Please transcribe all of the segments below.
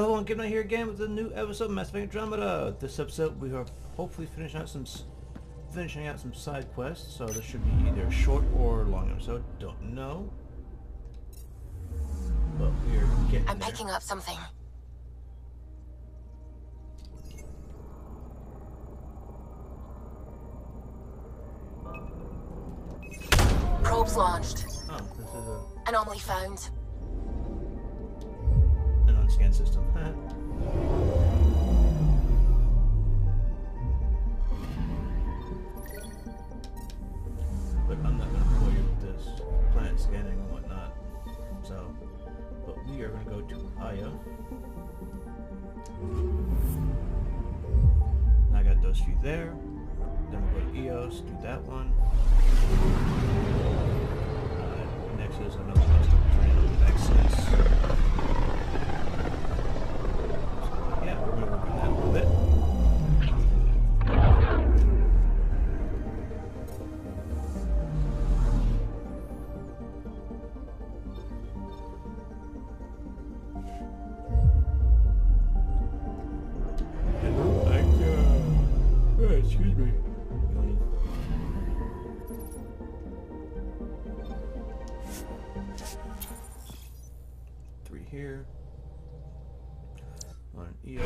Hello, I'm Gamonite here again with a new episode of Mass Effect Andromeda. This episode we are hopefully finishing out some side quests, so this should be either a short or long episode. Don't know, but we are getting I'm there. picking up something. Probes launched. Oh, this is Anomaly found. an unscanned system. But I'm not going to bore you with this planet scanning and whatnot. So, but we are going to go to Aya. I got those few there. Then we'll go to Eos, do that one. Next is another custom train access. Yeah, we're going to work on that a little bit. Excuse me. Three here. One EO.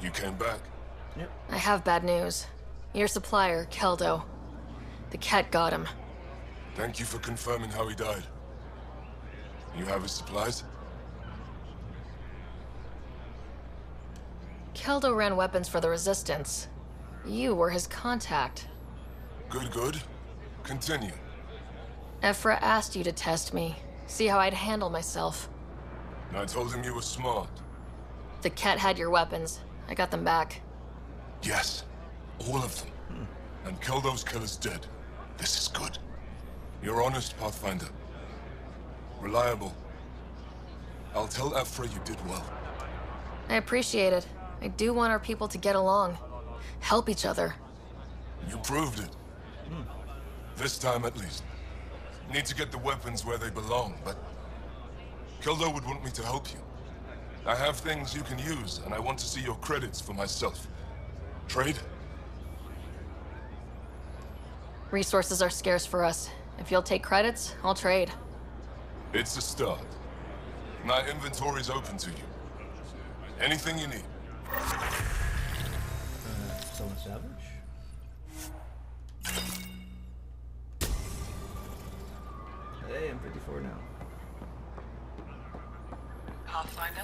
You came back? Yep. I have bad news. Your supplier, Keldo. The cat got him. Thank you for confirming how he died. You have his supplies? Keldo ran weapons for the Resistance. You were his contact. Good, good. Continue. Ephra asked you to test me, see how I'd handle myself. I told him you were smart. The cat had your weapons. I got them back. Yes, all of them. And Keldo's killer's dead. This is good. You're honest, Pathfinder. Reliable. I'll tell Ephra you did well. I appreciate it. I do want our people to get along. Help each other. You proved it. This time at least. Need to get the weapons where they belong, but Keldo would want me to help you. I have things you can use, and I want to see your credits for myself. Trade? Resources are scarce for us. If you'll take credits, I'll trade. It's a start. My inventory's open to you. Anything you need. Someone salvage. Hey, I'm 54 now. Pathfinder?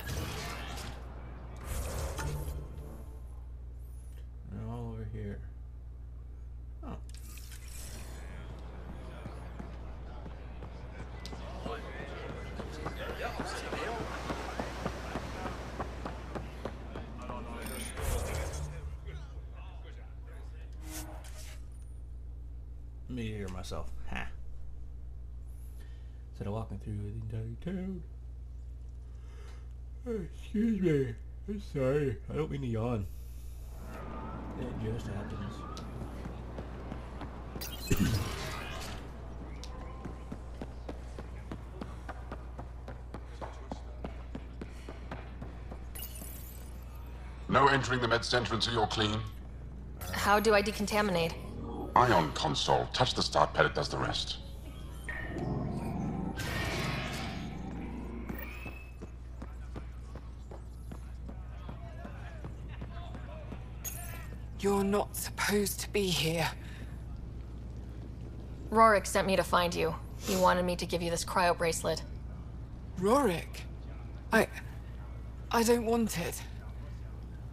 They're all over here. Oh. Me hear myself. Ha. Instead of walking through the entire town. Oh, excuse me. I'm sorry. I don't mean to yawn. It just happens. No entering the med center until you're clean. How do I decontaminate? Ion console. Touch the start pad, it does the rest. You're not supposed to be here. Rorik sent me to find you. He wanted me to give you this cryo bracelet. Rorik? I don't want it.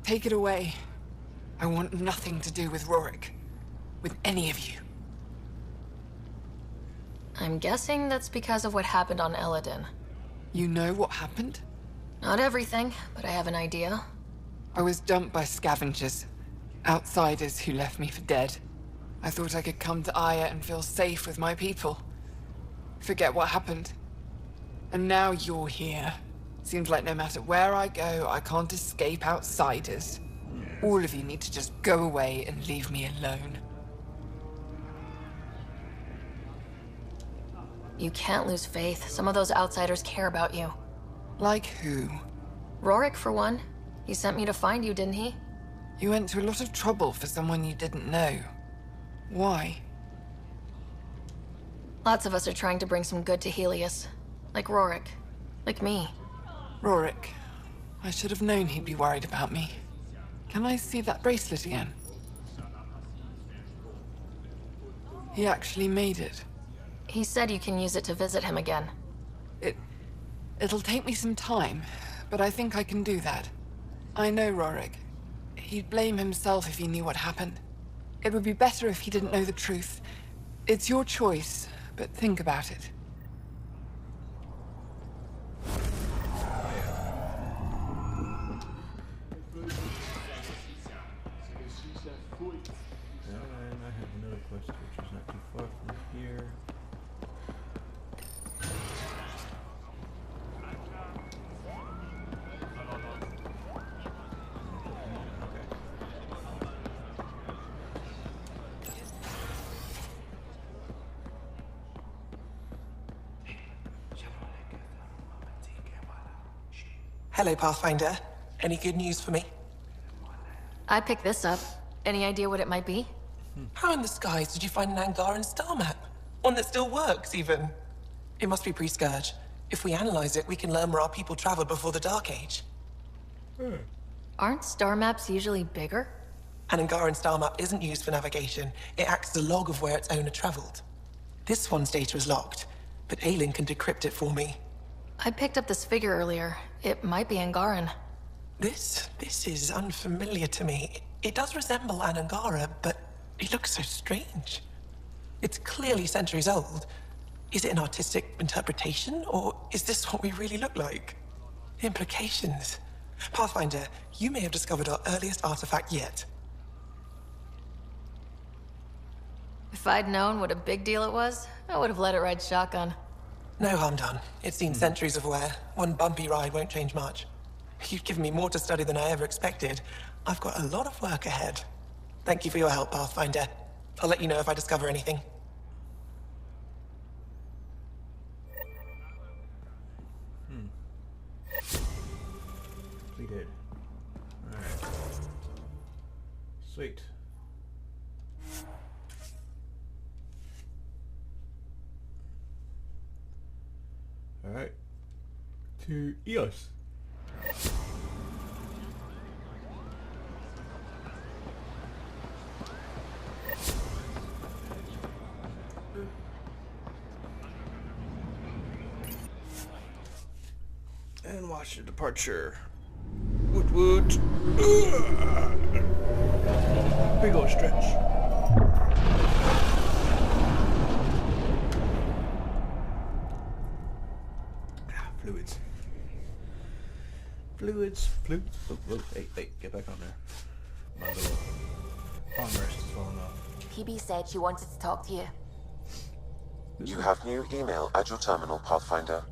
Take it away. I want nothing to do with Rorik. With any of you. I'm guessing that's because of what happened on Eladin. You know what happened? Not everything, but I have an idea. I was dumped by scavengers. Outsiders who left me for dead. I thought I could come to Aya and feel safe with my people. Forget what happened. And now you're here. Seems like no matter where I go, I can't escape outsiders. All of you need to just go away and leave me alone. You can't lose faith. Some of those outsiders care about you. Like who? Rorik, for one. He sent me to find you, didn't he? You went to a lot of trouble for someone you didn't know. Why? Lots of us are trying to bring some good to Helios. Like Rorik. Like me. Rorik. I should have known he'd be worried about me. Can I see that bracelet again? He actually made it. He said you can use it to visit him again. It'll take me some time, but I think I can do that. I know Rorik. He'd blame himself if he knew what happened. It would be better if he didn't know the truth. It's your choice, but think about it. And I have another quest which is not too far from here. Hello, Pathfinder. Any good news for me? I picked this up. Any idea what it might be? How in the skies did you find an Angaran star map? One that still works, even. It must be pre-Scourge. If we analyze it, we can learn where our people traveled before the Dark Age. Aren't star maps usually bigger? An Angaran star map isn't used for navigation. It acts as a log of where its owner traveled. This one's data is locked, but Aelin can decrypt it for me. I picked up this figure earlier. It might be Angaran. This is unfamiliar to me. It does resemble an Angara, but it looks so strange. It's clearly centuries old. Is it an artistic interpretation, or is this what we really look like? Implications. Pathfinder, you may have discovered our earliest artifact yet. If I'd known what a big deal it was, I would have let it ride shotgun. No harm done. It's seen centuries of wear. One bumpy ride won't change much. You've given me more to study than I ever expected. I've got a lot of work ahead. Thank you for your help, Pathfinder. I'll let you know if I discover anything. Completed. Alright. Sweet. Alright. To Eos. And watch your departure. Woot woot. Big ol' stretch. Fluids. Fluids. Oh, hey, get back on there. My little armrest is falling off. PeeBee said she wanted to talk to you. You have new email at your terminal, Pathfinder.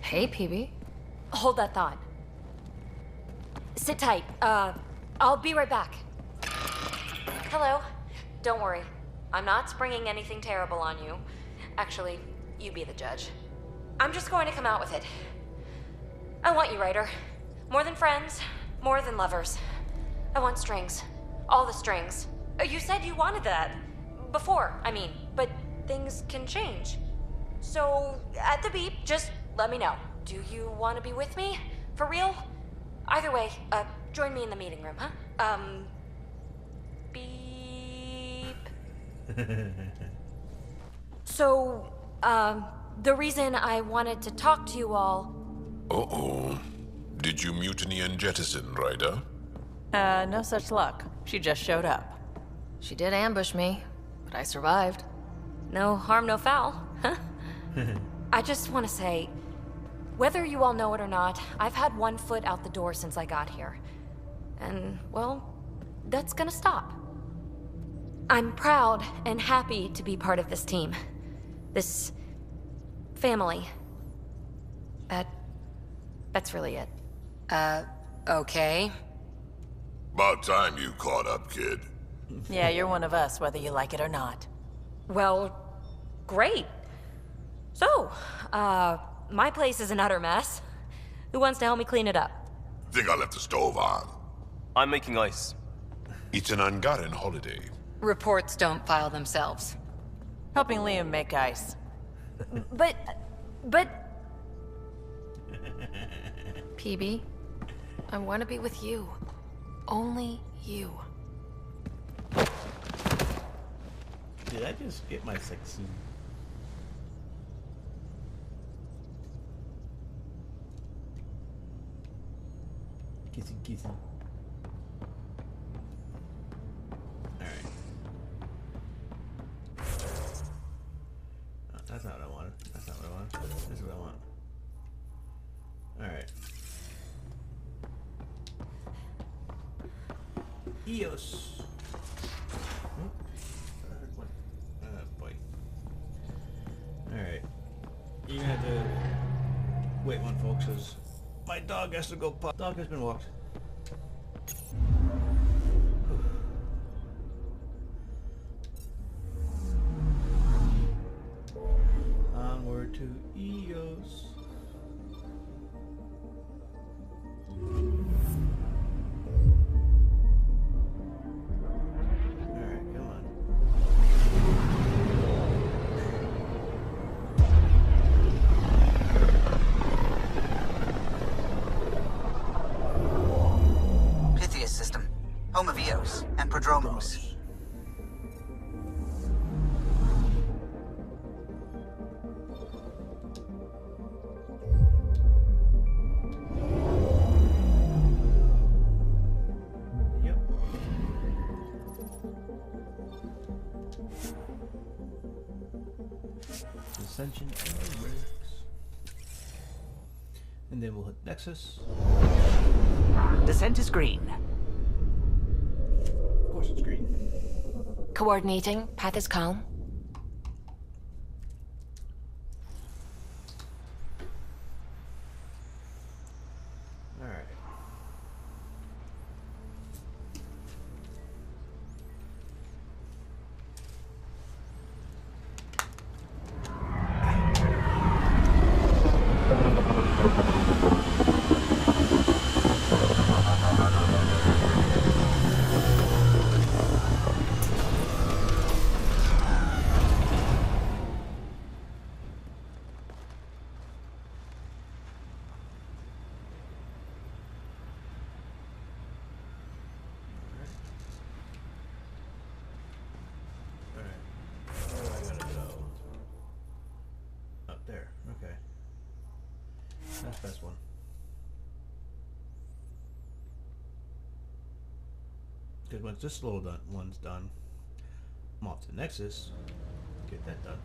Hey, PeeBee. Hold that thought. Sit tight. I'll be right back. Hello. Don't worry. I'm not springing anything terrible on you. Actually, you be the judge. I'm just going to come out with it. I want you, Ryder. More than friends, more than lovers. I want strings. All the strings. You said you wanted that. Before, I mean. But things can change. So, at the beep, just let me know. Do you want to be with me? For real? Either way, join me in the meeting room, huh? Beep. So, the reason I wanted to talk to you all... Uh-oh. Did you mutiny and jettison, Ryder? No such luck. She just showed up. She did ambush me, but I survived. No harm, no foul, huh? I just want to say, whether you all know it or not, I've had one foot out the door since I got here. And, well, that's gonna stop. I'm proud and happy to be part of this team. This... family. That's really it. Okay. About time you caught up, kid. Yeah, you're one of us, whether you like it or not. Well, great. So, my place is an utter mess. Who wants to help me clean it up? Think I left the stove on. I'm making ice. It's an Angaran holiday. Reports don't file themselves. Helping Liam make ice. But... PeeBee, I want to be with you. Only you. Did I just get my sex suit? Kissy kissy. Alright. Oh, that's not what I wanted. That's not what I wanted. This is what I want. Alright. EOS. Boy. Alright. You're gonna have to wait one, folks, because my dog has to go pop. Dog has been walked. Onward to EOS. Alright, come on. Pythias system, home of Eos and Prodromus. Yep. Ascension and relics. And then we'll hit Nexus. Descent is green. Of course it's green. Coordinating. Path is calm. Alright. Where do I gotta go? Up there. Okay. That's the best one. Because once this little one's done, I'm off to Nexus. Get that done.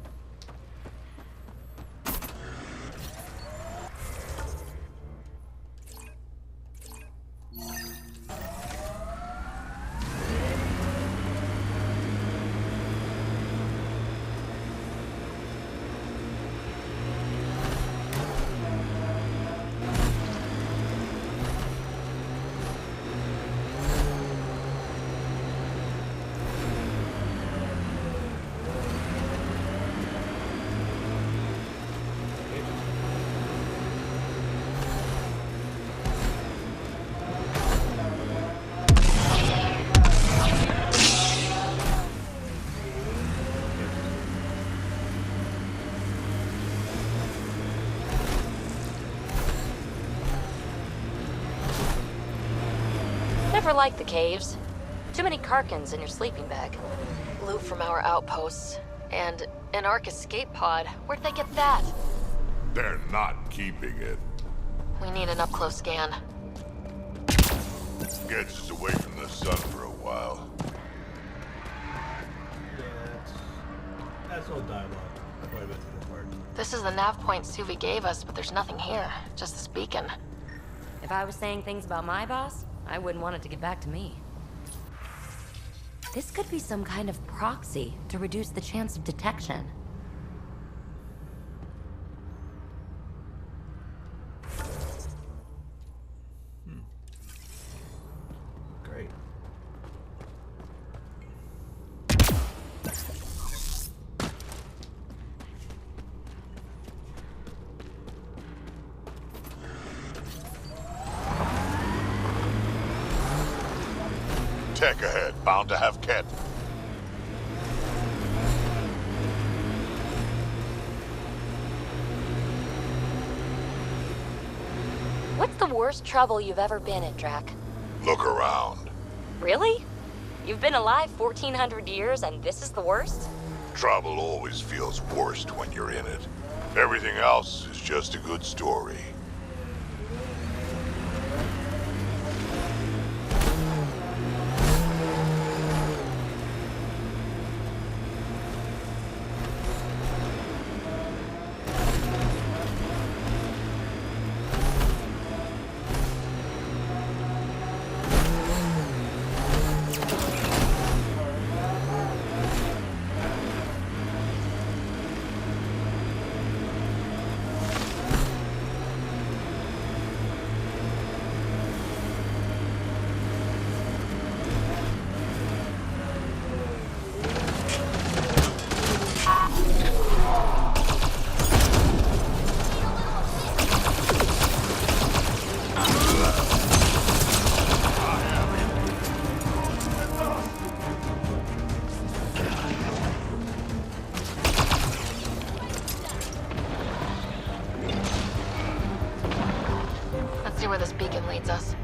Never liked the caves. Too many Karkins in your sleeping bag. Loot from our outposts. And an Ark escape pod. Where'd they get that? They're not keeping it. We need an up-close scan. Gets us away from the sun for a while. Yeah, that's all dialogue. Quite a bit to the part. This is the nav point Suvi gave us, but there's nothing here. Just this beacon. If I was saying things about my boss, I wouldn't want it to get back to me. This could be some kind of proxy to reduce the chance of detection. Great. Tech ahead, bound to have Ket. What's the worst trouble you've ever been in, Drac? Look around. Really? You've been alive 1,400 years and this is the worst? Trouble always feels worst when you're in it. Everything else is just a good story. Let's see where this beacon leads us.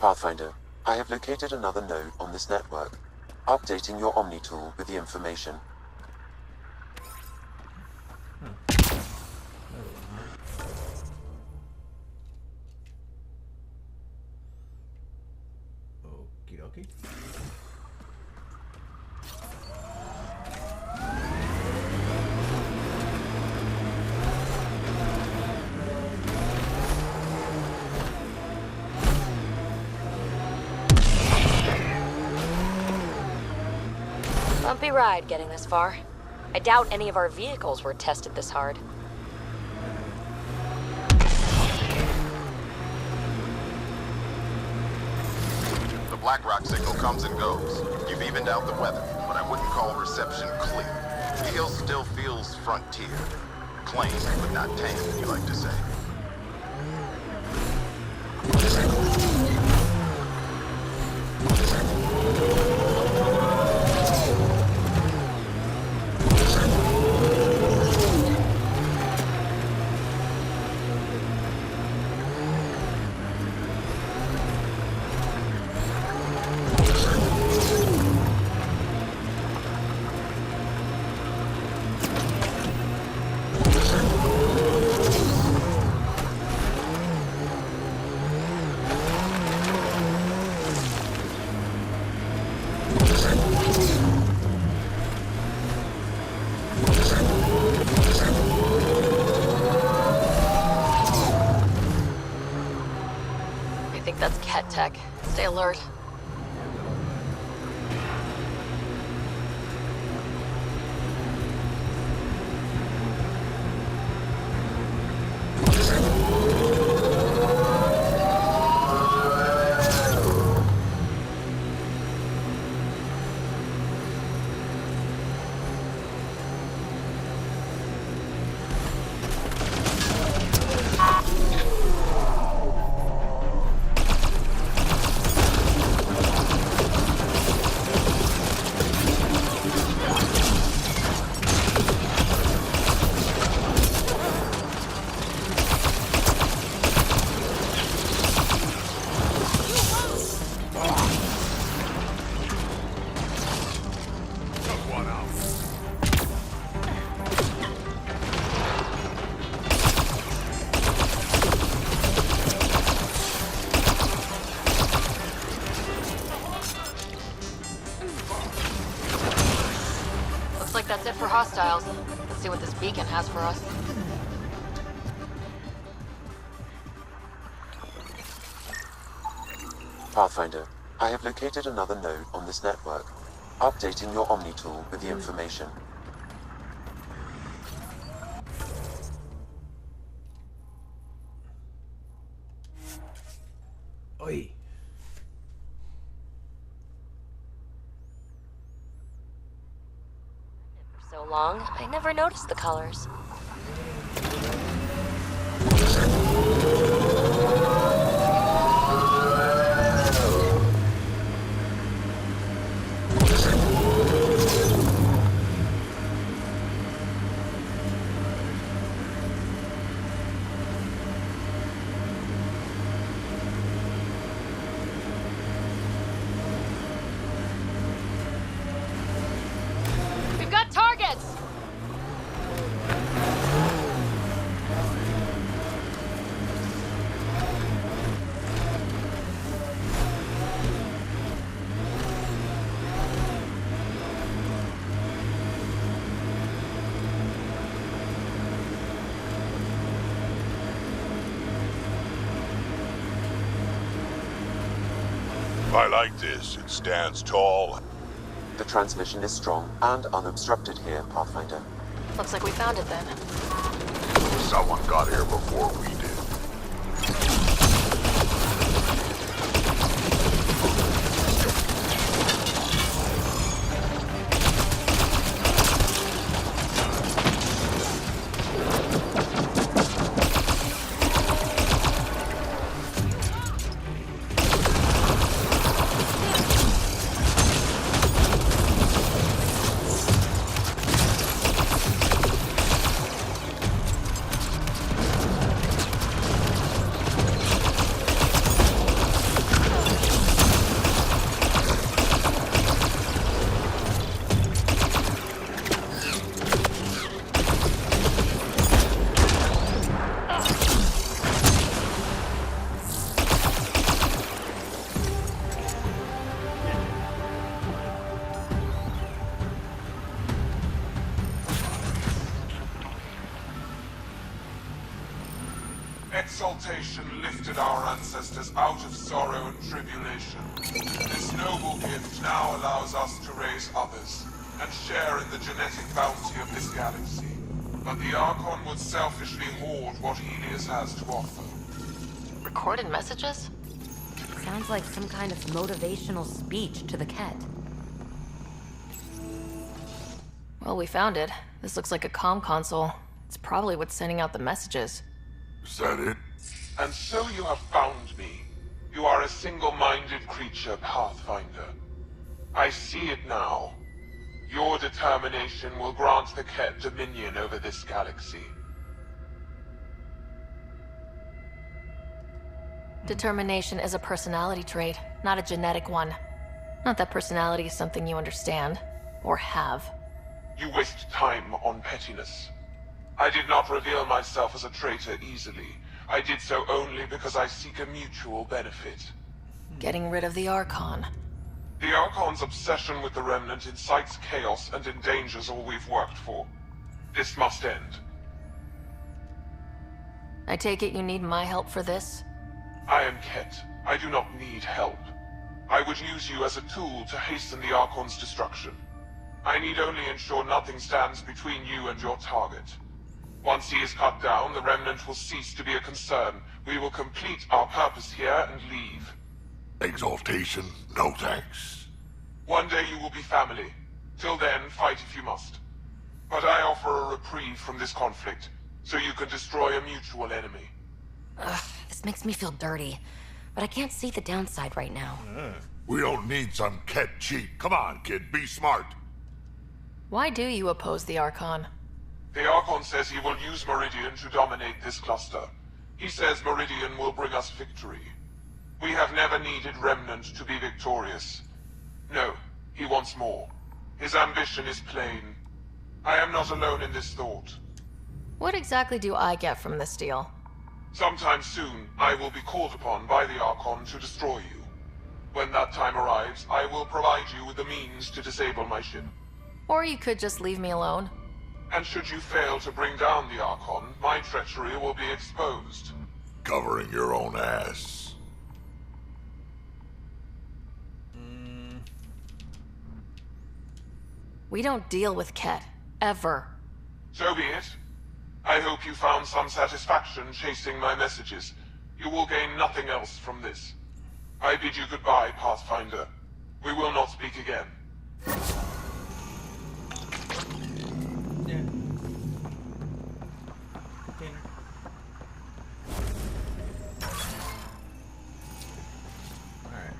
Pathfinder, I have located another node on this network. Updating your Omni tool with the information. Okie dokie. Bumpy ride getting this far. I doubt any of our vehicles were tested this hard. The Black Rock signal comes and goes. You've evened out the weather, but I wouldn't call reception clear. The hill still feels frontier. Claimed, but not tamed, you like to say. I think that's Ket Tech. Stay alert. hostiles. Let's see what this beacon has for us. Pathfinder, I have located another node on this network. Updating your Omni tool with the information. Oi. For so long, I never noticed the colors. We've got targets! I like this. It stands tall. The transmission is strong and unobstructed here, Pathfinder. Looks like we found it then. Someone got here before we did. Exaltation lifted our ancestors out of sorrow and tribulation. This noble gift now allows us to raise others, and share in the genetic bounty of this galaxy. But the Archon would selfishly hoard what Helios has to offer. Recorded messages? Sounds like some kind of motivational speech to the Ket. Well, we found it. This looks like a comm console. It's probably what's sending out the messages. Is that it? And so you have found me. You are a single-minded creature, Pathfinder. I see it now. Your determination will grant the Ket dominion over this galaxy. Determination is a personality trait, not a genetic one. Not that personality is something you understand, or have. You waste time on pettiness. I did not reveal myself as a traitor easily. I did so only because I seek a mutual benefit. Getting rid of the Archon. The Archon's obsession with the Remnant incites chaos and endangers all we've worked for. This must end. I take it you need my help for this? I am Ket. I do not need help. I would use you as a tool to hasten the Archon's destruction. I need only ensure nothing stands between you and your target. Once he is cut down, the Remnant will cease to be a concern. We will complete our purpose here and leave. Exaltation? No thanks. One day you will be family. Till then, fight if you must. But I offer a reprieve from this conflict, so you can destroy a mutual enemy. Ugh, this makes me feel dirty. But I can't see the downside right now. We don't need some Ket cheat. Come on, kid, be smart. Why do you oppose the Archon? The Archon says he will use Meridian to dominate this cluster. He says Meridian will bring us victory. We have never needed Remnant to be victorious. No, he wants more. His ambition is plain. I am not alone in this thought. What exactly do I get from this deal? Sometime soon, I will be called upon by the Archon to destroy you. When that time arrives, I will provide you with the means to disable my ship. Or you could just leave me alone. And should you fail to bring down the Archon, my treachery will be exposed. Covering your own ass. We don't deal with Ket. Ever. So be it. I hope you found some satisfaction chasing my messages. You will gain nothing else from this. I bid you goodbye, Pathfinder. We will not speak again. Yeah. Alright.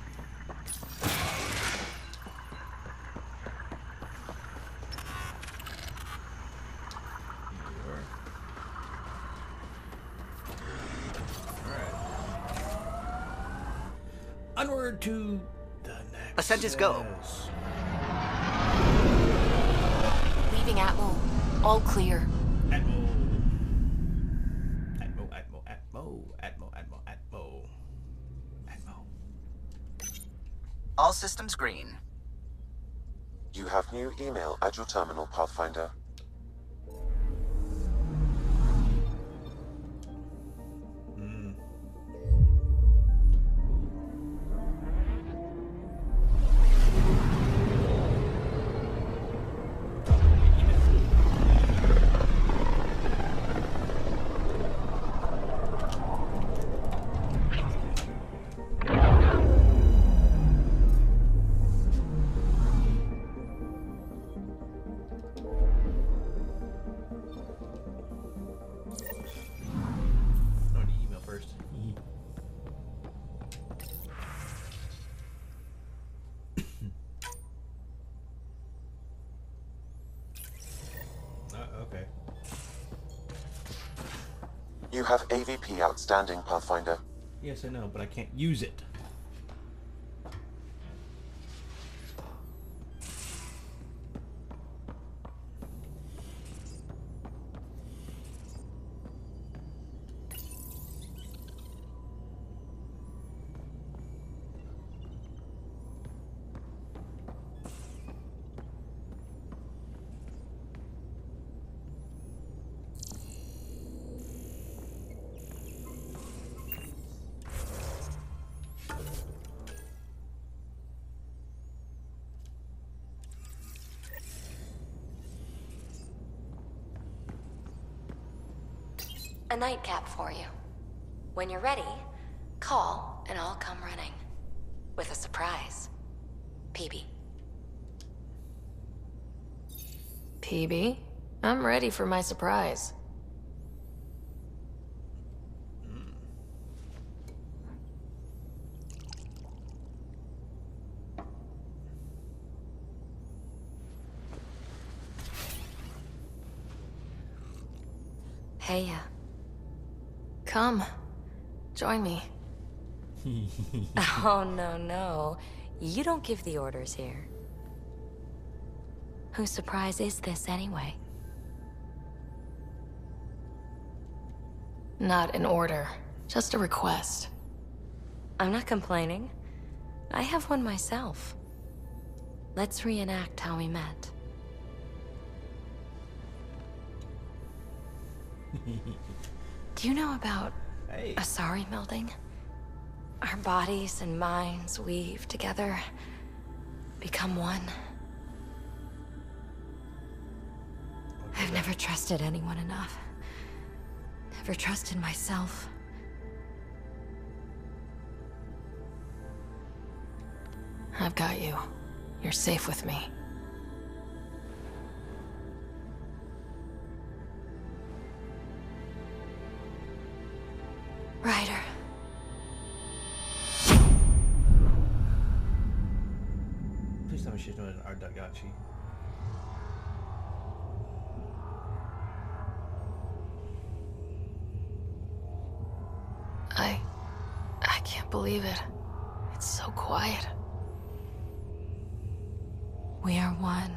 Onward to the next. Ascent is go. Leaving Atmo. All clear. Atmo. Atmo, Atmo, Atmo, Atmo, Atmo, Atmo. Atmo. All systems green. You have new email at your terminal, Pathfinder. Okay. You have AVP outstanding, Pathfinder. Yes, I know, but I can't use it. A nightcap for you. When you're ready, call and I'll come running. With a surprise. PeeBee. PeeBee? I'm ready for my surprise. Hey, Come. Join me. Oh, no. You don't give the orders here. Whose surprise is this, anyway? Not an order. Just a request. I'm not complaining. I have one myself. Let's reenact how we met. Do you know about Asari melding? Our bodies and minds weave together, become one. I've never trusted anyone enough. Never trusted myself. I've got you. You're safe with me. Ryder. Please tell me she's doing an Ardagachi. I can't believe it. It's so quiet. We are one.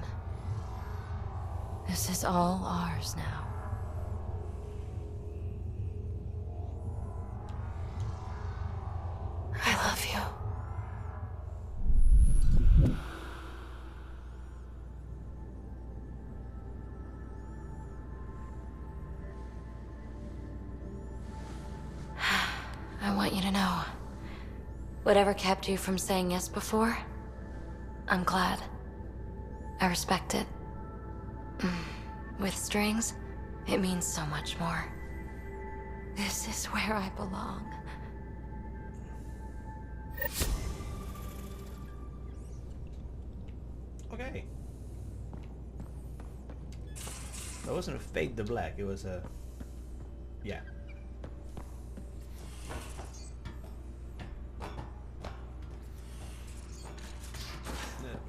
This is all ours now. I love you. you to know. Whatever kept you from saying yes before, I'm glad. I respect it. With strings, it means so much more. This is where I belong. Okay. That wasn't a fade to black, it was a... yeah.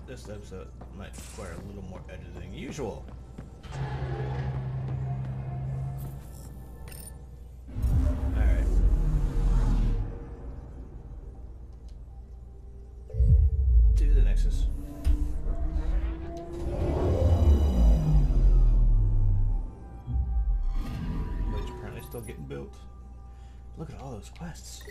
This episode might require a little more editing than usual. Alright. Do the Nexus. Which apparently still getting built. Look at all those quests.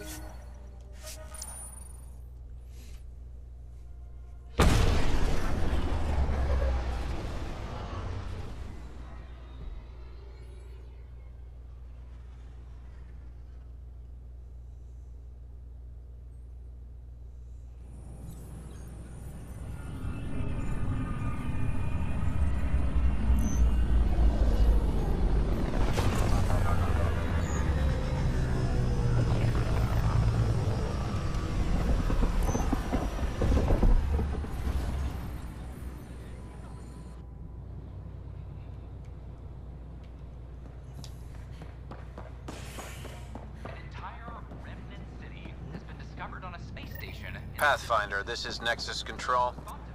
Pathfinder, this is Nexus Control.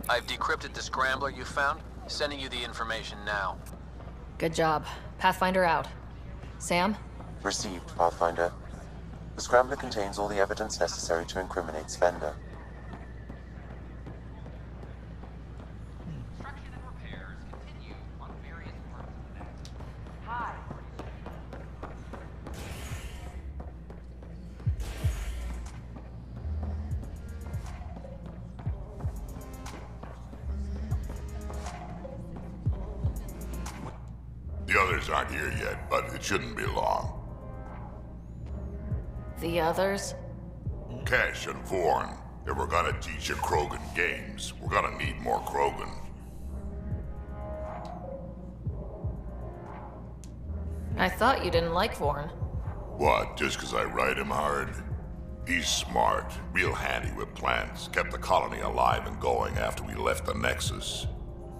I've decrypted the scrambler you found. Sending you the information now. Good job. Pathfinder out. Sam? Received, Pathfinder. The scrambler contains all the evidence necessary to incriminate Svenda. The others aren't here yet, but it shouldn't be long. The others? Cash and Vorn. If we're gonna teach a Krogan games, we're gonna need more Krogan. I thought you didn't like Vorn. What, just 'cause I ride him hard? He's smart, real handy with plans, kept the colony alive and going after we left the Nexus.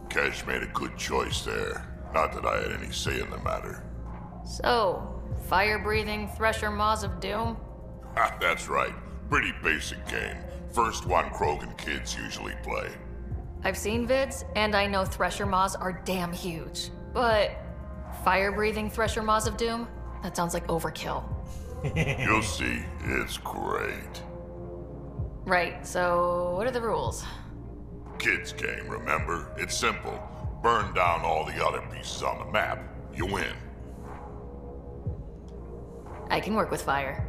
Cash made a good choice there. Not that I had any say in the matter. So, fire-breathing Thresher Maws of Doom? That's right. Pretty basic game. First one Krogan kids usually play. I've seen vids, and I know Thresher Maws are damn huge. But fire-breathing Thresher Maws of Doom? That sounds like overkill. You'll see. It's great. Right, so what are the rules? Kids game, remember? It's simple. Burn down all the other pieces on the map. You win. I can work with fire.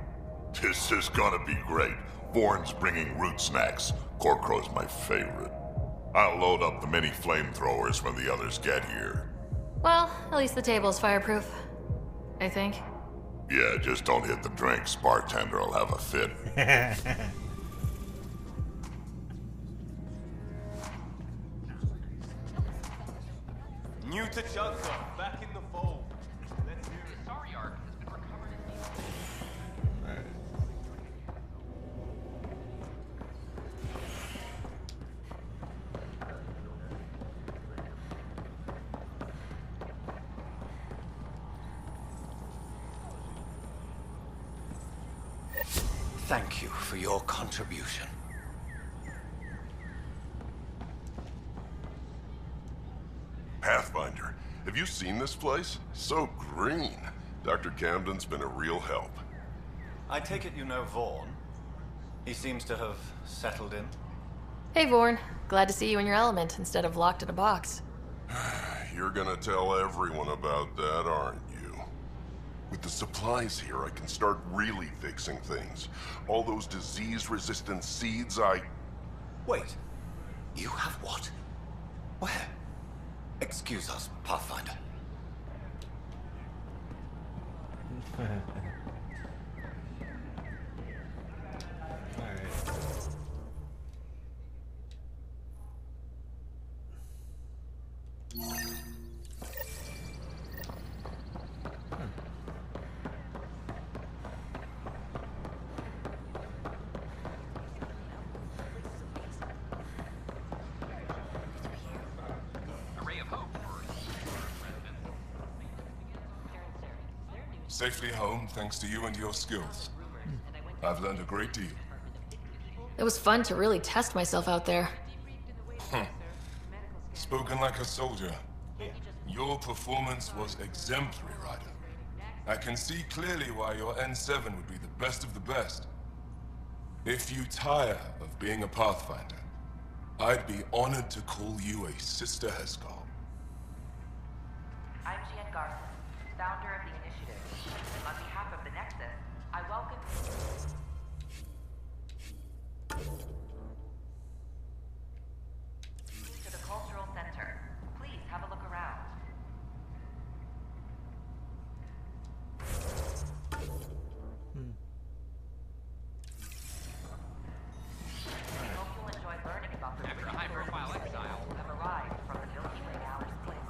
This is gonna be great. Vorn's bringing root snacks. Corcrow's my favorite. I'll load up the mini flamethrowers when the others get here. Well, at least the table's fireproof. I think. Yeah, just don't hit the drinks. Bartender will have a fit. New to Chunker, back in the fold. Let's hear it. Sorry, Ark has been recovered in Thank you for your contribution. Pathfinder, have you seen this place? So green. Dr. Camden's been a real help. I take it you know Vaughn. He seems to have settled in. Hey, Vorn. Glad to see you in your element instead of locked in a box. You're gonna tell everyone about that, aren't you? With the supplies here, I can start really fixing things. All those disease-resistant seeds Wait. You have what? Where? Excuse us, Pathfinder. safely home thanks to you and your skills. I've learned a great deal. It was fun to really test myself out there. Spoken like a soldier. Your performance was exemplary, Ryder. I can see clearly why your N7 would be the best of the best. If you tire of being a Pathfinder, I'd be honored to call you a Sister Heskal. I'm Jean Garson, founder of the initiative. On behalf of the Nexus, I welcome you to the Cultural Center. Please have a look around. I hope you'll enjoy learning about the After a high-profile exile, have arrived from the Milky Way outer space.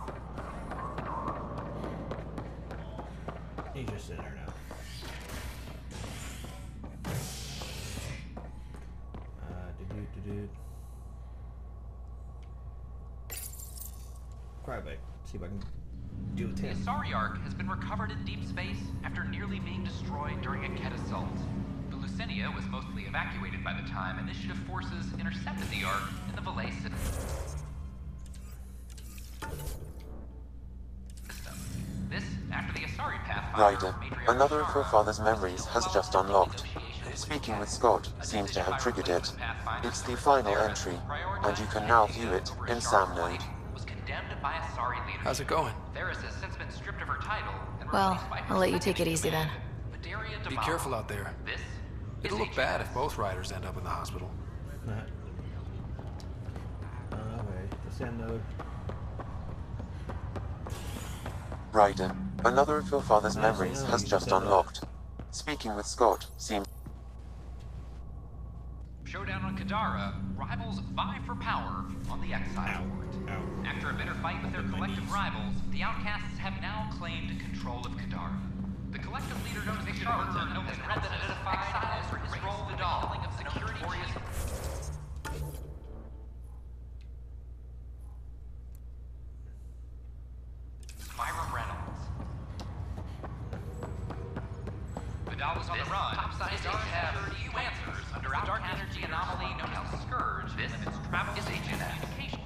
He's just sitting there now. Cryback. See if I can do it. The Asari Ark has been recovered in deep space after nearly being destroyed during a Ket assault. The Lucinia was mostly evacuated by the time Initiative forces intercepted the Ark in the Valais system. This after the Asari Pathfinder. Ryder, another of your father's memories has just unlocked. Speaking with Scott seems to have triggered it. It's the final entry, and you can now view it in Sam Node. By Asari leadership. How's it going? Theris has since been stripped of her title. And Well, I'll let you take it easy then. Be careful out there. It'll look bad if both riders end up in the hospital. Alright, the Sam Node. Ryder, another of your father's memories has just unlocked. Speaking with Scott seems... Showdown on Kadara, rivals vie for power on the Exile World. After a bitter fight with their collective rivals, the Outcasts have now claimed control of Kadara. The collective leader known as the Charlatan has read that identified exiles for his role in the killing of security chief. Myra Reynolds. Vidal was on the run. Topside guards have few answers under a dark energy anomaly known as Scourge. This limits travel is agent communication.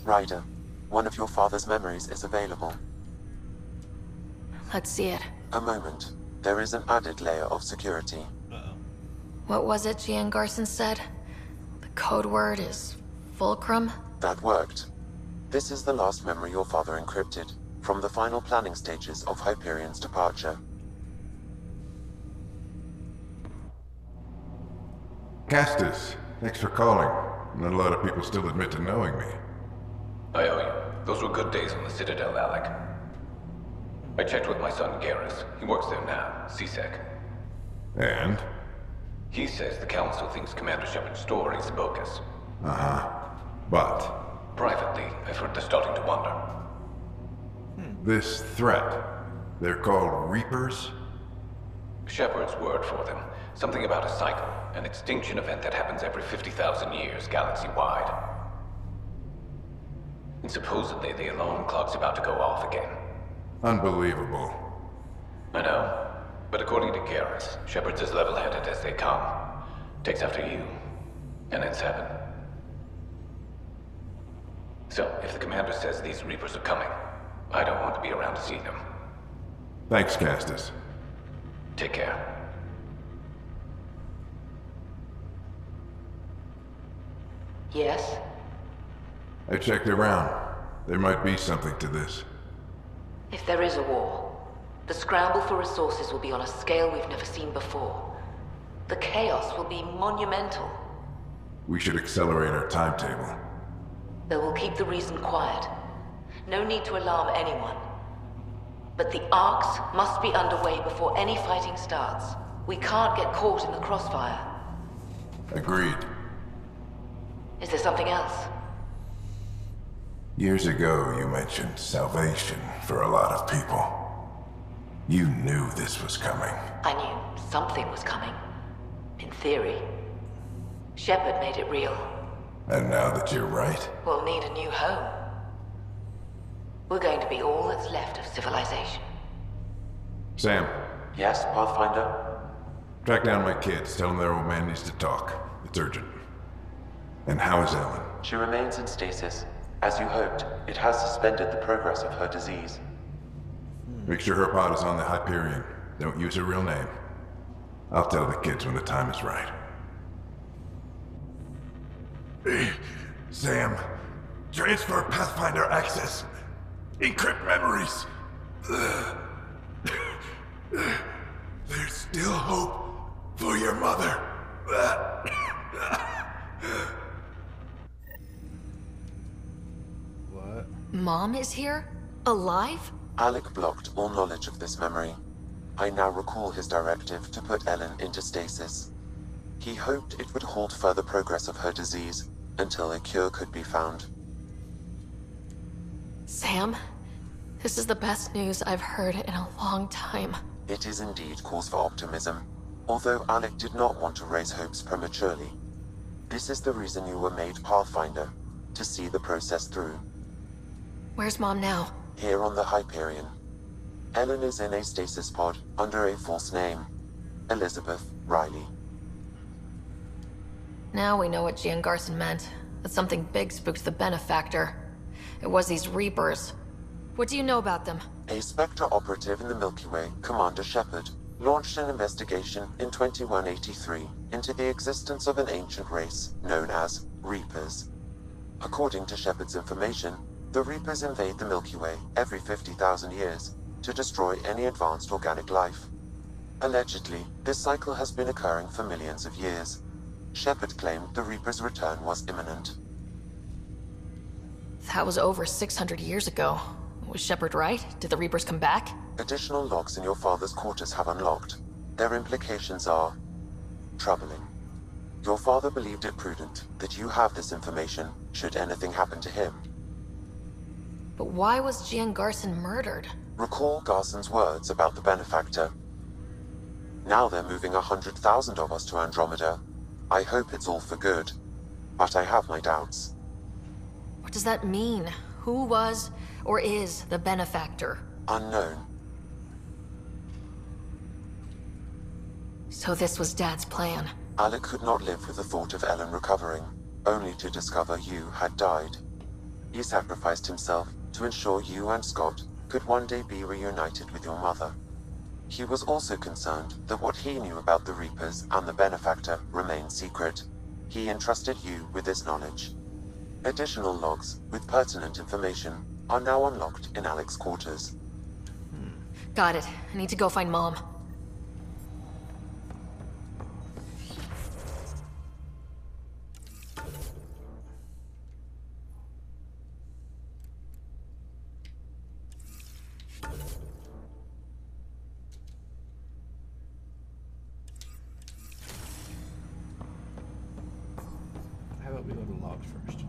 Ryder, one of your father's memories is available. Let's see it. A moment. There is an added layer of security. What was it Jean Garson said? The code word is Fulcrum? That worked. This is the last memory your father encrypted, from the final planning stages of Hyperion's departure. Castus, thanks for calling. Not a lot of people still admit to knowing me. I owe you. Those were good days on the Citadel, Alec. I checked with my son, Garrus. He works there now, CSEC. And? He says the Council thinks Commander Shepard's story is bogus. Uh-huh. But? Privately, I've heard they're starting to wonder. This threat, they're called Reapers? Shepard's word for them. Something about a cycle, an extinction event that happens every 50,000 years, galaxy-wide. And supposedly the alarm clock's about to go off again. Unbelievable. I know. But according to Garrus, Shepard's as level-headed as they come. Takes after you. And N7. So, if the commander says these Reapers are coming, I don't want to be around to see them. Thanks, Castus. Take care. Yes? I checked around. There might be something to this. If there is a war, the scramble for resources will be on a scale we've never seen before. The chaos will be monumental. We should accelerate our timetable. But we'll keep the reason quiet. No need to alarm anyone. But the arcs must be underway before any fighting starts. We can't get caught in the crossfire. Agreed. Is there something else? Years ago, you mentioned salvation for a lot of people. You knew this was coming. I knew something was coming. In theory. Shepard made it real. And now that you're right, We'll need a new home. We're going to be all that's left of civilization. Sam. Yes, Pathfinder? Track down my kids. Tell them their old man needs to talk. It's urgent. And how is Ellen? She remains in stasis. As you hoped, it has suspended the progress of her disease. Make sure her pod is on the Hyperion. Don't use her real name. I'll tell the kids when the time is right. Sam, transfer Pathfinder access. Encrypt memories. There's still hope for your mother. What? Mom is here? Alive? Alec blocked all knowledge of this memory. I now recall his directive to put Ellen into stasis. He hoped it would halt further progress of her disease until a cure could be found. Sam, this is the best news I've heard in a long time. It is indeed cause for optimism, although Alec did not want to raise hopes prematurely. This is the reason you were made Pathfinder, to see the process through. Where's Mom now? Here on the Hyperion. Ellen is in a stasis pod under a false name, Elizabeth Riley. Now we know what Gian Garson meant. That something big spooked the Benefactor. It was these Reapers. What do you know about them? A Spectre operative in the Milky Way, Commander Shepard, launched an investigation in 2183 into the existence of an ancient race known as Reapers. According to Shepard's information, the Reapers invade the Milky Way every 50,000 years to destroy any advanced organic life. Allegedly, this cycle has been occurring for millions of years. Shepard claimed the Reapers' return was imminent. That was over 600 years ago. Was Shepard right? Did the Reapers come back? Additional logs in your father's quarters have unlocked. Their implications are troubling. Your father believed it prudent that you have this information should anything happen to him. But why was Gian Garson murdered? Recall Garson's words about the Benefactor. Now they're moving 100,000 of us to Andromeda. I hope it's all for good, but I have my doubts. What does that mean? Who was or is the Benefactor? Unknown. So this was Dad's plan. Alec could not live with the thought of Ellen recovering, only to discover you had died. He sacrificed himself to ensure you and Scott could one day be reunited with your mother. He was also concerned that what he knew about the Reapers and the Benefactor remained secret. He entrusted you with this knowledge. Additional logs with pertinent information are now unlocked in Alec's quarters. Got it. I need to go find Mom. How about we go to logs first?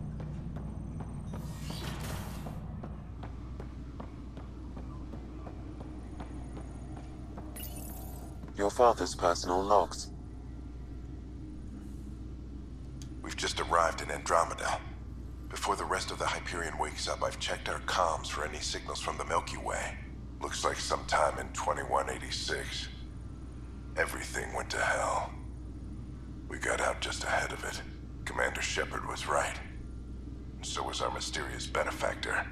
Your father's personal logs. We've just arrived in Andromeda. Before the rest of the Hyperion wakes up, I've checked our comms for any signals from the Milky Way. Looks like sometime in 2186. Everything went to hell. We got out just ahead of it. Commander Shepard was right. And so was our mysterious Benefactor.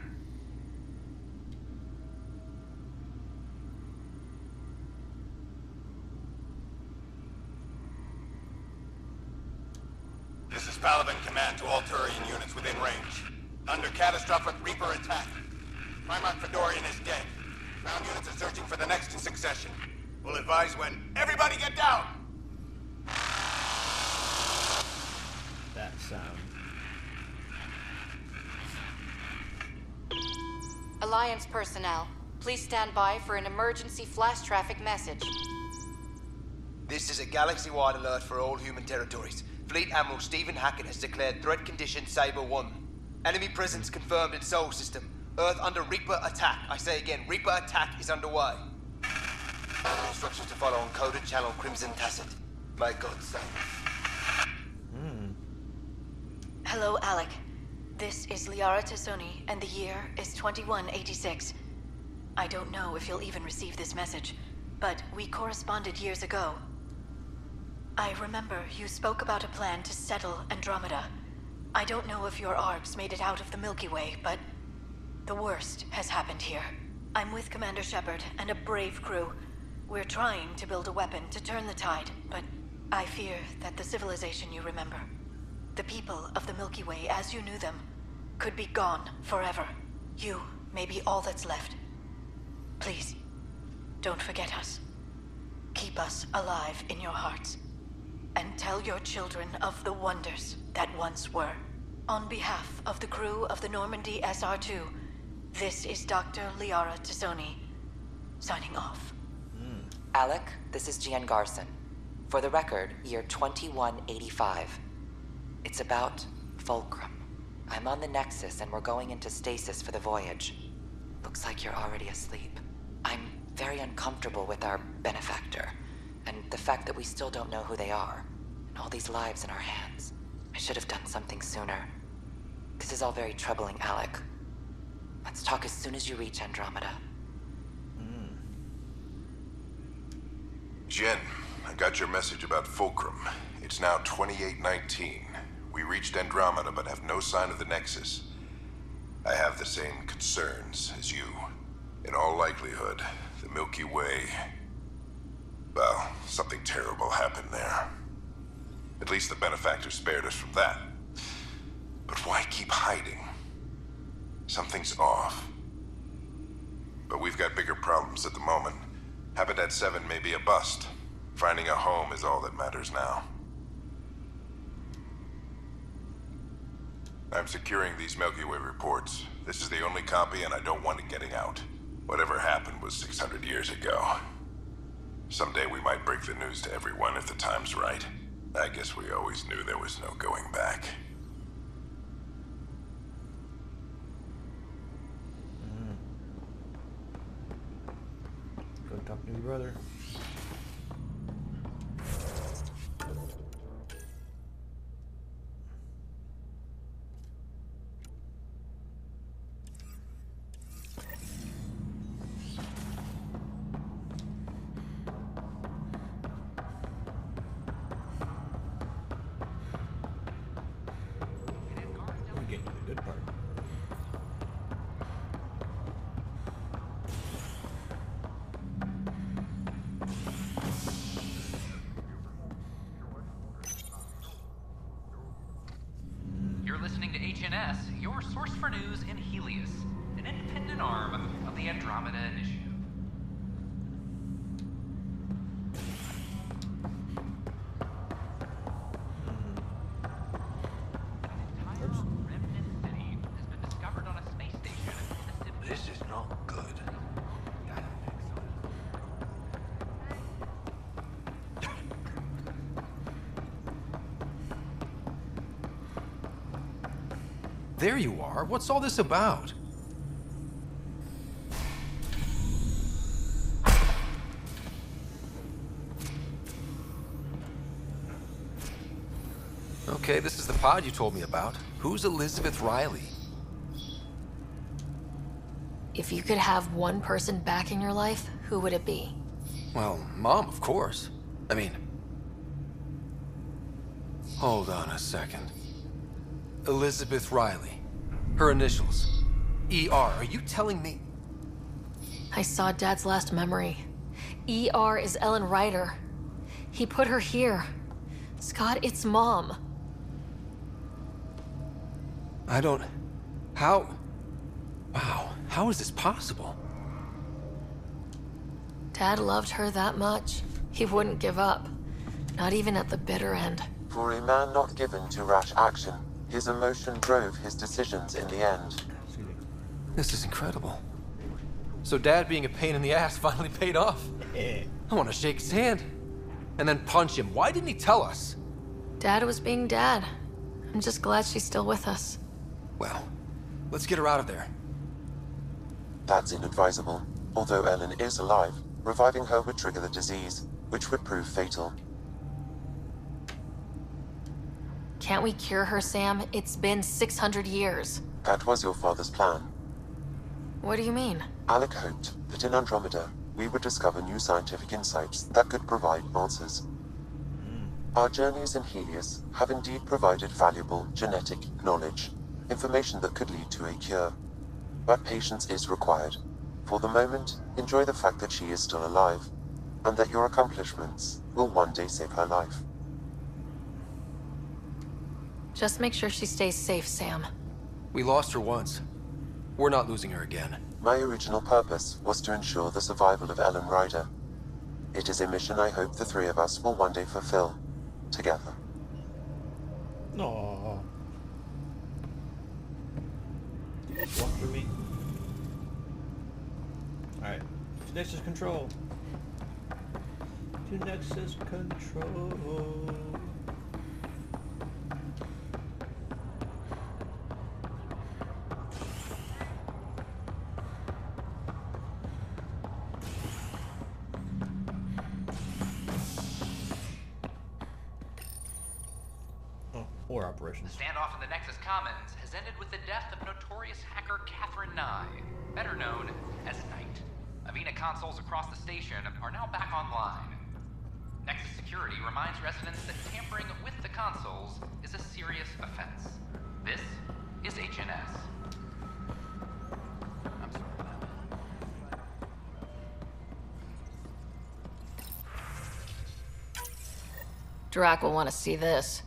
This is Paladin Command to all Turian units within range. Under catastrophic Reaper attack. Primarch Fedorian is dead. Ground units are searching for the next in succession. We'll advise when. Everybody get down! That sound. Alliance personnel, please stand by for an emergency flash traffic message. This is a galaxy-wide alert for all human territories. Fleet Admiral Stephen Hackett has declared threat condition Saber 1. Enemy presence confirmed in Sol System. Earth under Reaper attack. I say again, Reaper attack is underway. Instructions to follow on coded channel Crimson Tacit. May God save. Hello, Alec. This is Liara Tassoni, and the year is 2186. I don't know if you'll even receive this message, but we corresponded years ago. I remember you spoke about a plan to settle Andromeda. I don't know if your ARGs made it out of the Milky Way, but the worst has happened here. I'm with Commander Shepard and a brave crew. We're trying to build a weapon to turn the tide, but I fear that the civilization you remember, the people of the Milky Way as you knew them, could be gone forever. You may be all that's left. Please, don't forget us. Keep us alive in your hearts. And tell your children of the wonders that once were. On behalf of the crew of the Normandy SR-2, this is Dr. Liara Tassoni, signing off. Alec, this is Gian Garson. For the record, year 2185. It's about Fulcrum. I'm on the Nexus and we're going into stasis for the voyage. Looks like you're already asleep. I'm very uncomfortable with our benefactor, and the fact that we still don't know who they are, and all these lives in our hands. I should have done something sooner. This is all very troubling, Alec. Let's talk as soon as you reach Andromeda. Jen, I got your message about Fulcrum. It's now 2819. We reached Andromeda but have no sign of the Nexus. I have the same concerns as you. In all likelihood, the Milky Way... well, something terrible happened there. At least the benefactor spared us from that. But why keep hiding? Something's off. But we've got bigger problems at the moment. Habitat 7 may be a bust. Finding a home is all that matters now. I'm securing these Milky Way reports. This is the only copy and I don't want it getting out. Whatever happened was 600 years ago. Someday we might break the news to everyone if the time's right. I guess we always knew there was no going back. Go talk to your brother. We're getting to the good part. You're listening to HNS, your source for news in Helios, an independent arm of the Andromeda Initiative. This is not good. There you are. What's all this about? Okay, this is the pod you told me about. Who's Elizabeth Riley? If you could have one person back in your life, who would it be? Well, Mom, of course. I mean... Hold on a second. Elizabeth Riley. Her initials. ER. Are you telling me... I saw Dad's last memory. ER is Ellen Ryder. He put her here. Scott, it's Mom. I don't... How... Wow, how is this possible? Dad loved her that much. He wouldn't give up. Not even at the bitter end. For a man not given to rash action, his emotion drove his decisions in the end. This is incredible. So Dad being a pain in the ass finally paid off. I want to shake his hand. And then punch him. Why didn't he tell us? Dad was being Dad. I'm just glad she's still with us. Well, let's get her out of there. That's inadvisable. Although Ellen is alive, reviving her would trigger the disease, which would prove fatal. Can't we cure her, Sam? It's been 600 years. That was your father's plan. What do you mean? Alec hoped that in Andromeda, we would discover new scientific insights that could provide answers. Our journeys in Helios have indeed provided valuable genetic knowledge, information that could lead to a cure. But patience is required. For the moment, enjoy the fact that she is still alive, and that your accomplishments will one day save her life. Just make sure she stays safe, Sam. We lost her once. We're not losing her again. My original purpose was to ensure the survival of Ellen Ryder. It is a mission I hope the three of us will one day fulfill, together. No. Walk for me. Alright. To Nexus control. To Nexus control. Or operations. The standoff in the Nexus Commons has ended with the death of notorious hacker Catherine Nye, better known as Knight. Avena consoles across the station are now back online. Nexus Security reminds residents that tampering with the consoles is a serious offense. This is HNS. I'm sorry about that. Drac will want to see this.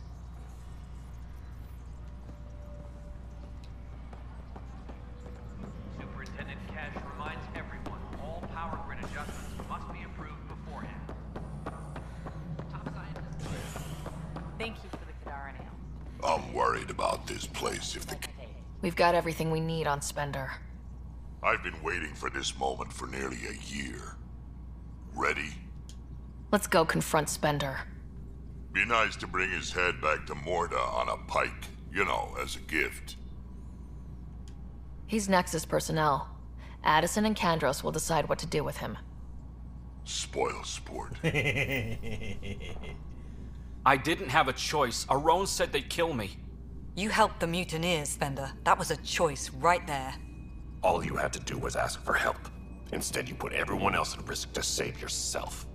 Superintendent Cash reminds everyone all power grid adjustments must be approved beforehand. Top scientist. Thank you for the Kadaran ale. I'm worried about this place if the... We've got everything we need on Spender. I've been waiting for this moment for nearly a year. Ready? Let's go confront Spender. Be nice to bring his head back to Morda on a pike, you know, as a gift. He's Nexus personnel. Addison and Kandros will decide what to do with him. Spoil sport. I didn't have a choice. Aron said they'd kill me. You helped the mutineers, Spender. That was a choice right there. All you had to do was ask for help. Instead, you put everyone else at risk to save yourself.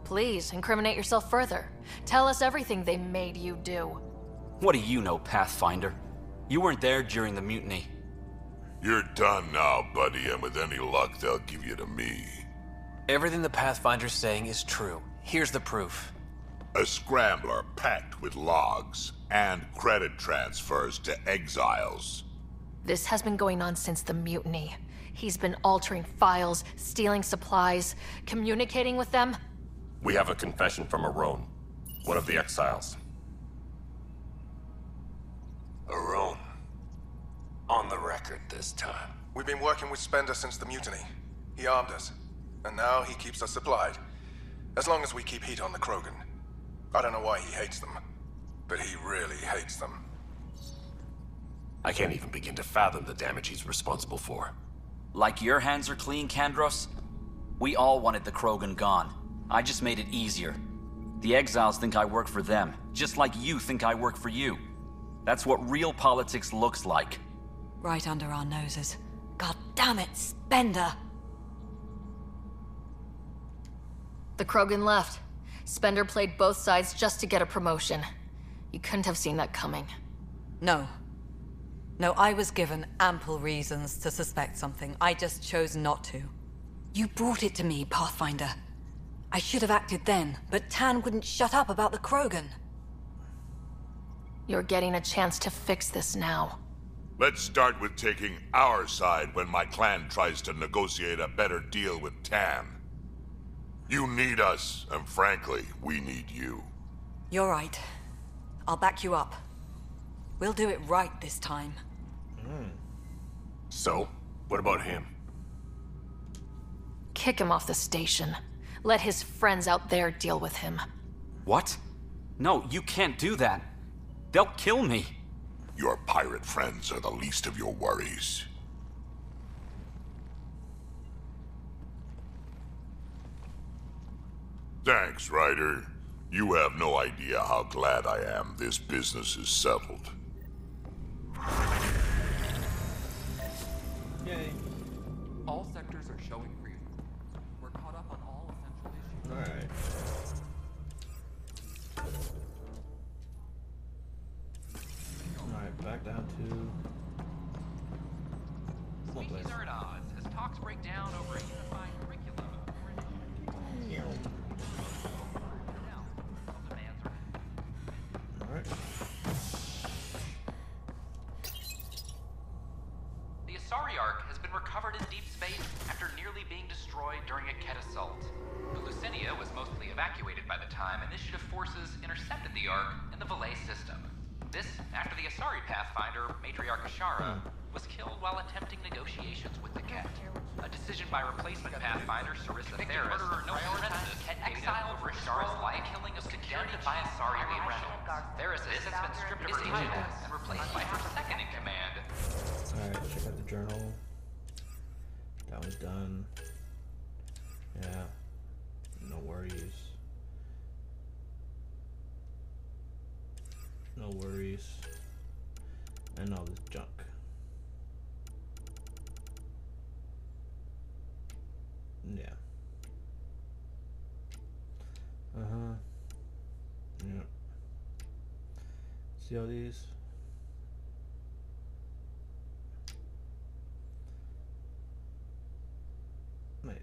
Please, incriminate yourself further. Tell us everything they made you do. What do you know, Pathfinder? You weren't there during the mutiny. You're done now, buddy, and with any luck, they'll give you to me. Everything the Pathfinder's saying is true. Here's the proof. A scrambler packed with logs and credit transfers to exiles. This has been going on since the mutiny. He's been altering files, stealing supplies, communicating with them. We have a confession from Maron, one of the exiles. Maron. On the record this time. We've been working with Spender since the mutiny. He armed us, and now he keeps us supplied. As long as we keep heat on the Krogan. I don't know why he hates them, but he really hates them. I can't even begin to fathom the damage he's responsible for. Like your hands are clean, Kandros? We all wanted the Krogan gone. I just made it easier. The exiles think I work for them, just like you think I work for you. That's what real politics looks like. Right under our noses. God damn it, Spender! The Krogan left. Spender played both sides just to get a promotion. You couldn't have seen that coming. No. No, I was given ample reasons to suspect something. I just chose not to. You brought it to me, Pathfinder. I should have acted then, but Tan wouldn't shut up about the Krogan. You're getting a chance to fix this now. Let's start with taking our side when my clan tries to negotiate a better deal with Tan. You need us, and frankly, we need you. You're right. I'll back you up. We'll do it right this time. So, what about him? Kick him off the station. Let his friends out there deal with him. What? No, you can't do that. They'll kill me. Your pirate friends are the least of your worries. Thanks, Ryder. You have no idea how glad I am this business is settled. Yay. trackers are showing for you. We're caught up on all essential issues. Alright. Alright, back down to one place. Species are at odds as talks break down over a unified curriculum. Alright. The Asari Ark has been recovered in deep space after nearly being destroyed during a Ket assault. The Lucinia was mostly evacuated by the time Initiative forces intercepted the Ark in the Valet system. This after the Asari Pathfinder, Matriarch Ashara, was killed while attempting negotiations with the Ket. A decision by replacement Pathfinder Sarissa Theris prioritized Ket exile over Ashara's life, killing of security by Asari Lee Reynolds. Theris has been stripped of her agent and replaced by her second in command. Alright, check out the journal. That one's done. Yeah. No worries. No worries. And all this junk. Yeah. Yeah. See all these? Wait,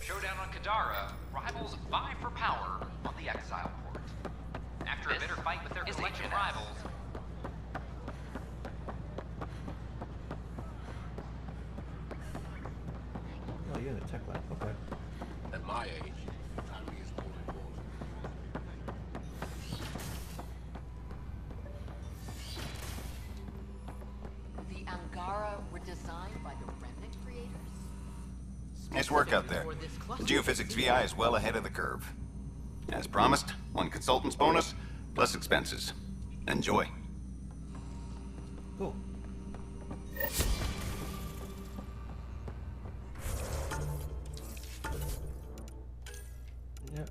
Showdown on Kadara, rivals vie for power on the Exile port. After a bitter fight with their collective rivals, oh, you're in the tech lab, okay. At my age, autonomy is more important. The Angara were designed by the Remnant creators? Nice work out there. The Geophysics VI is well ahead of the curve. As promised, 1 consultant's bonus, plus expenses. Enjoy. Cool. Yep.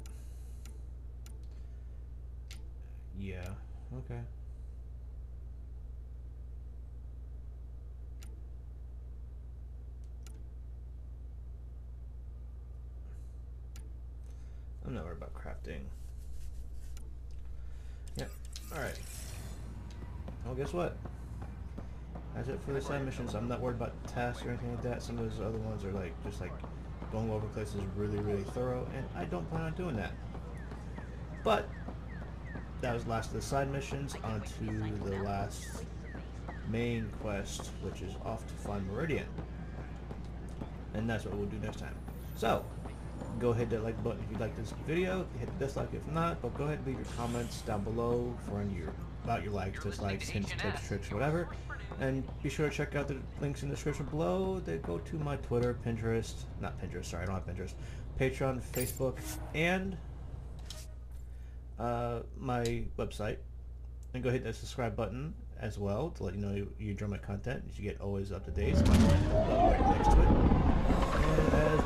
Yeah, okay. I'm not worried about crafting. Yeah, alright. Well, guess what? That's it for the side missions. I'm not worried about tasks or anything like that. Some of those other ones are like, just like going over places really, really thorough, and I don't plan on doing that. But, that was the last of the side missions. On to the last main quest, which is off to find Meridian. And that's what we'll do next time. So, go ahead to that like button if you like this video, hit the dislike if not, but go ahead and leave your comments down below for any about your likes, dislikes, hints, tips, tricks, whatever. And be sure to check out the links in the description below. They go to my Twitter, Pinterest, not Pinterest, sorry, I don't have Pinterest, Patreon, Facebook, and my website. And go hit that subscribe button as well to let you know you enjoy my content. You should get always up to date. So my bell right next to it. And as